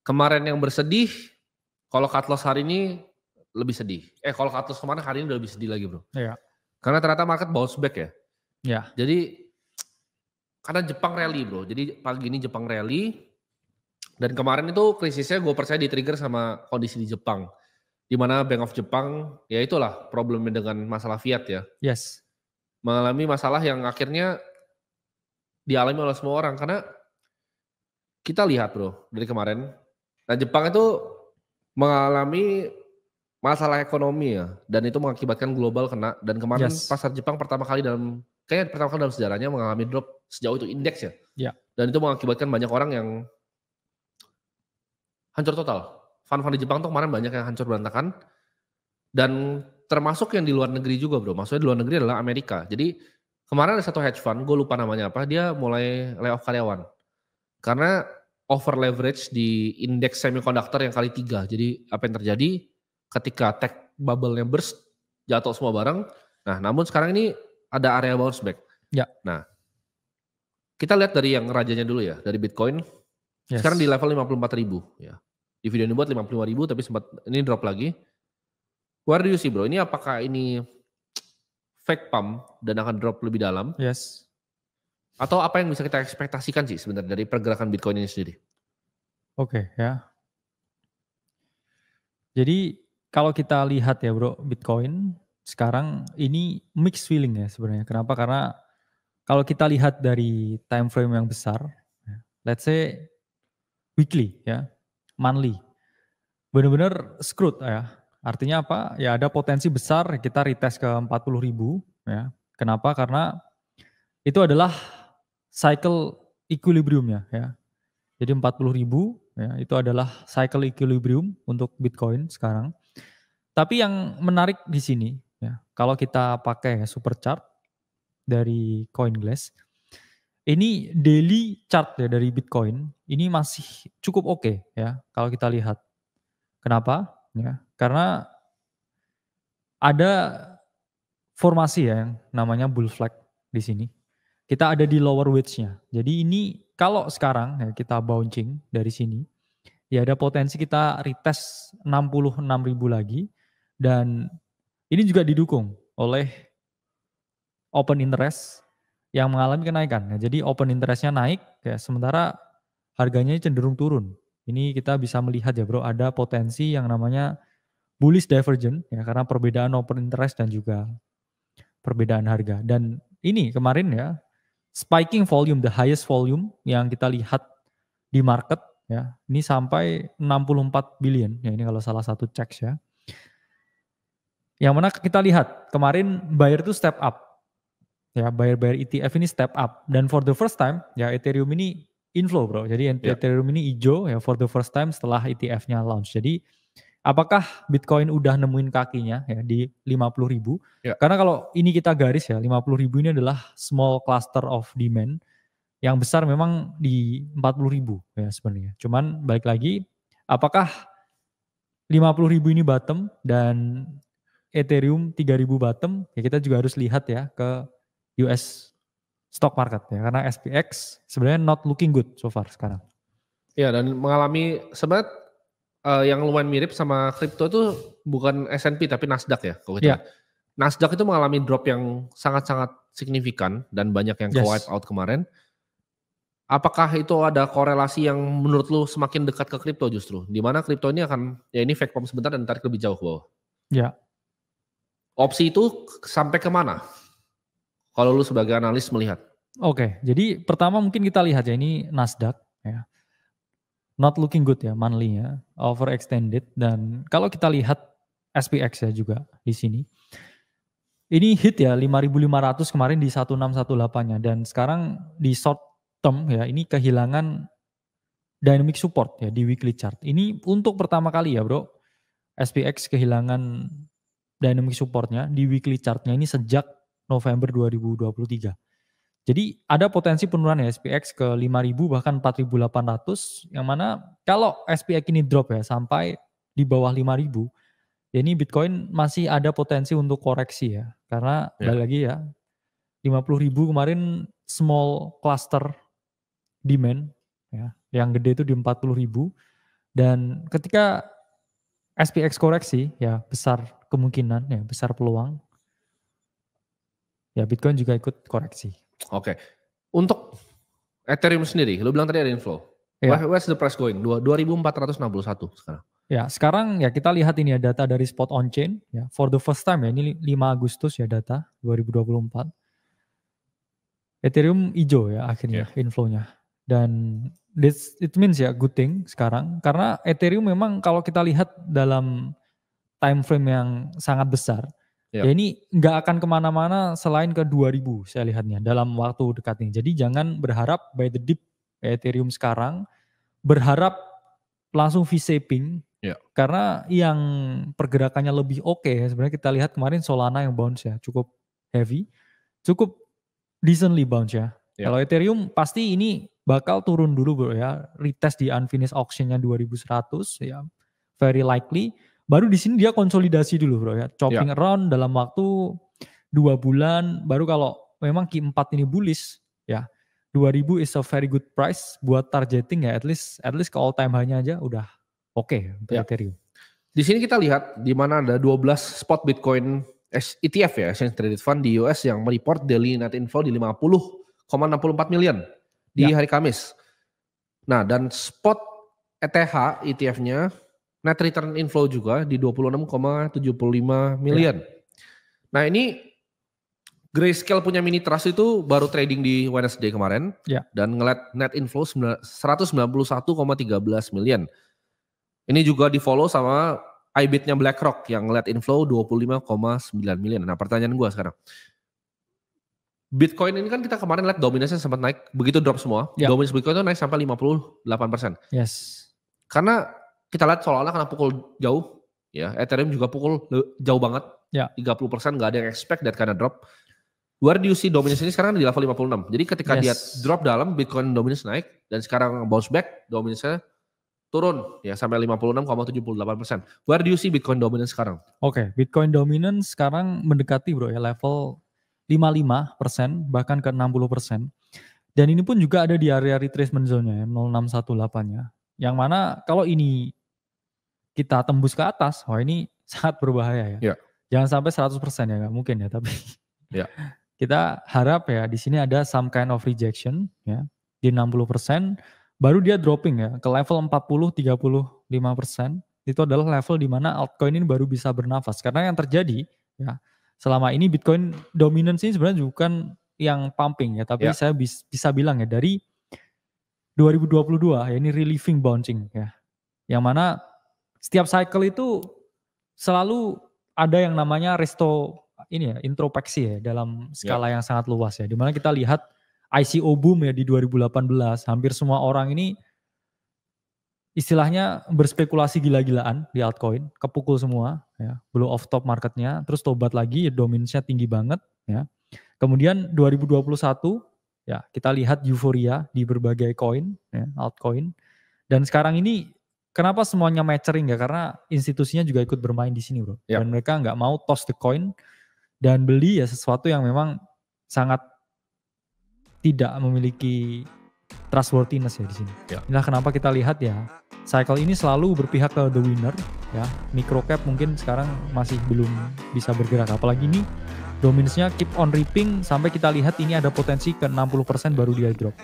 kemarin yang bersedih, kalau cut loss hari ini lebih sedih. Kalau cut loss kemarin hari ini udah lebih sedih lagi, Bro. Iya. Karena ternyata market bounce back ya. Iya. Jadi karena Jepang rally, Bro. Jadi pagi ini Jepang rally dan kemarin itu krisisnya gue percaya di-trigger sama kondisi di Jepang. Di mana Bank of Jepang, ya itulah problemnya dengan masalah fiat ya. Yes. Mengalami masalah yang akhirnya dialami oleh semua orang. Karena kita lihat, Bro, dari kemarin. Nah, Jepang itu mengalami masalah ekonomi ya, dan itu mengakibatkan global kena. Dan kemarin Yes. pasar Jepang kayaknya pertama kali dalam sejarahnya mengalami drop sejauh itu indeks ya. Iya. Dan itu mengakibatkan banyak orang yang hancur total. Fund-fund di Jepang tuh kemarin banyak yang hancur berantakan. Dan termasuk yang di luar negeri juga, Bro. Maksudnya di luar negeri adalah Amerika. Jadi kemarin ada satu hedge fund, gue lupa namanya apa, dia mulai layoff karyawan. Karena over leverage di indeks semiconductor yang kali 3. Jadi apa yang terjadi ketika tech bubble-nya burst, jatuh semua barang. Nah, namun sekarang ini ada area bounce back. Ya. Nah, kita lihat dari yang rajanya dulu ya, dari Bitcoin. Yes. Sekarang di level 54.000 ya. Di video ini buat 55.000 tapi sempat ini drop lagi. Where do you see, Bro? Ini apakah ini fake pump dan akan drop lebih dalam? Yes. Atau apa yang bisa kita ekspektasikan sih sebenarnya dari pergerakan Bitcoin ini sendiri? Oke, ya. Jadi kalau kita lihat ya, Bro, Bitcoin sekarang ini mixed feeling ya sebenarnya. Kenapa? Karena kalau kita lihat dari time frame yang besar, let's say weekly ya, monthly, benar-benar screwed ya. Artinya apa? Ya ada potensi besar kita retest ke 40.000 ya. Kenapa? Karena itu adalah cycle equilibriumnya ya. Jadi 40.000 ya, itu adalah cycle equilibrium untuk Bitcoin sekarang. Tapi yang menarik di sini ya, kalau kita pakai super chart dari CoinGlass, ini daily chart ya dari Bitcoin, ini masih cukup oke ya kalau kita lihat. Kenapa? Ya, karena ada formasi ya yang namanya bull flag di sini. Kita ada di lower wedge-nya. Jadi ini kalau sekarang ya kita bouncing dari sini, ya ada potensi kita retest 66.000 lagi, dan ini juga didukung oleh open interest yang mengalami kenaikan. Ya, jadi open interest-nya naik ya, sementara harganya cenderung turun. Ini kita bisa melihat ya, Bro, ada potensi yang namanya bullish divergence ya, karena perbedaan open interest dan juga perbedaan harga. Dan ini kemarin ya spiking volume, the highest volume yang kita lihat di market ya, ini sampai 64 billion ya, ini kalau salah satu checks ya. Yang mana kita lihat kemarin buyer itu step up. Ya, buyer ETF ini step up, dan for the first time ya Ethereum ini inflow, Bro. Jadi Ethereum ini hijau ya for the first time setelah ETF-nya launch. Jadi apakah Bitcoin udah nemuin kakinya ya di 50.000? Ya. Karena kalau ini kita garis ya, 50.000 ini adalah small cluster of demand. Yang besar memang di 40.000 ya sebenarnya. Cuman balik lagi, apakah 50.000 ini bottom dan Ethereum 3.000 bottom? Ya kita juga harus lihat ya ke US stock market ya, karena SPX sebenarnya not looking good so far sekarang. Ya, dan mengalami sebenarnya yang lumayan mirip sama kripto itu bukan S&P tapi Nasdaq ya kalau kita. Ya. Nasdaq itu mengalami drop yang sangat-sangat signifikan dan banyak yang wipe out kemarin. Apakah itu ada korelasi yang menurut lu semakin dekat ke kripto justru? Di mana kripto ini akan, ya ini fake pump sebentar dan tarik lebih jauh ke bawah. Ya. Opsi itu sampai kemana? Kalau lu sebagai analis melihat. Oke, jadi pertama mungkin kita lihat ya, ini Nasdaq ya. Not looking good ya monthly-nya, overextended, dan kalau kita lihat SPX ya juga di sini. Ini hit ya 5.500 kemarin di 1618-nya, dan sekarang di short term ya ini kehilangan dynamic support ya di weekly chart. Ini untuk pertama kali ya, Bro. SPX kehilangan dynamic supportnya di weekly chartnya ini sejak November 2023. Jadi ada potensi penurunan ya SPX ke 5.000 bahkan 4.800, yang mana kalau SPX ini drop ya sampai di bawah 5.000, ya ini Bitcoin masih ada potensi untuk koreksi ya. Karena balik lagi ya, 50.000 kemarin small cluster demand ya, yang gede itu di 40.000, Dan ketika SPX koreksi ya besar kemungkinan ya besar peluang ya Bitcoin juga ikut koreksi. Oke. Untuk Ethereum sendiri, lu bilang tadi ada inflow. Ya. Where's the price going? 2.461 sekarang. Ya, sekarang ya kita lihat ini ya data dari spot on chain ya. For the first time ya, ini 5 Agustus ya data 2024. Ethereum hijau ya akhirnya inflow-nya. Dan it means ya good thing sekarang karena Ethereum memang kalau kita lihat dalam time frame yang sangat besar ya ini nggak akan kemana-mana selain ke 2000 saya lihatnya dalam waktu dekat ini. Jadi jangan berharap by the dip Ethereum sekarang berharap langsung V-shaping karena yang pergerakannya lebih oke sebenarnya kita lihat kemarin Solana yang bounce ya cukup heavy, cukup decently bounce ya. Kalau Ethereum pasti ini bakal turun dulu bro ya, retest di unfinished auction-nya 2100 ya, very likely. Baru di sini dia konsolidasi dulu bro ya, chopping around dalam waktu 2 bulan. Baru kalau memang Q4 ini bullish ya, 2000 is a very good price buat targeting ya, at least ke all time high-nya aja udah oke untuk Ethereum. Di sini kita lihat di mana ada 12 spot Bitcoin ETF ya, Exchange Traded Fund di US yang mereport daily net inflow di 50,64 million di hari Kamis. Nah, dan spot ETH ETF-nya net return inflow juga di 26,75 million. Nah, ini Grayscale punya mini trust itu baru trading di Wednesday kemarin dan ngeliat net inflow 191,13 million. Ini juga di follow sama IBIT-nya BlackRock yang ngeliat inflow 25,9 million. Nah pertanyaan gue sekarang, Bitcoin ini kan kita kemarin lihat dominasinya sempat naik, begitu drop semua, dominasi Bitcoin itu naik sampai 58%. Yes. Karena kita lihat seolah-olah karena pukul jauh, ya Ethereum juga pukul jauh banget, 30% gak ada yang expect that kind of drop. Where do you see dominasi ini sekarang di level 56. Jadi ketika dia drop dalam, Bitcoin dominasi naik, dan sekarang bounce back, dominasinya turun ya sampai 56,78%. Where do you see Bitcoin dominance sekarang? Oke, Bitcoin dominance sekarang mendekati bro ya level 55% bahkan ke 60%. Dan ini pun juga ada di area retracement zone-nya ya, 0618-nya. Yang mana kalau ini kita tembus ke atas, wah ini sangat berbahaya ya. Jangan sampai 100% ya, nggak mungkin ya, tapi kita harap ya di sini ada some kind of rejection ya di 60%. Baru dia dropping ya ke level 40-35%. Itu adalah level di mana altcoin ini baru bisa bernafas. Karena yang terjadi ya selama ini Bitcoin dominance ini sebenarnya bukan yang pumping ya. Tapi saya bisa bilang ya dari 2022 ya ini relieving bouncing ya. Yang mana setiap cycle itu selalu ada yang namanya introspeksi ya dalam skala yang sangat luas ya. Dimana kita lihat ICO boom ya di 2018, hampir semua orang ini istilahnya berspekulasi gila-gilaan di altcoin, kepukul semua ya, blow off top marketnya, terus tobat lagi ya dominasinya tinggi banget ya. Kemudian 2021 ya kita lihat euforia di berbagai koin ya, altcoin. Dan sekarang ini kenapa semuanya maturing ya, karena institusinya juga ikut bermain di sini bro. Dan mereka nggak mau toss the coin dan beli ya sesuatu yang memang sangat tidak memiliki trustworthiness ya di sini. Inilah kenapa kita lihat ya cycle ini selalu berpihak ke the winner ya. Micro cap mungkin sekarang masih belum bisa bergerak, apalagi ini dominance-nya keep on ripping sampai kita lihat ini ada potensi ke 60% baru dia drop.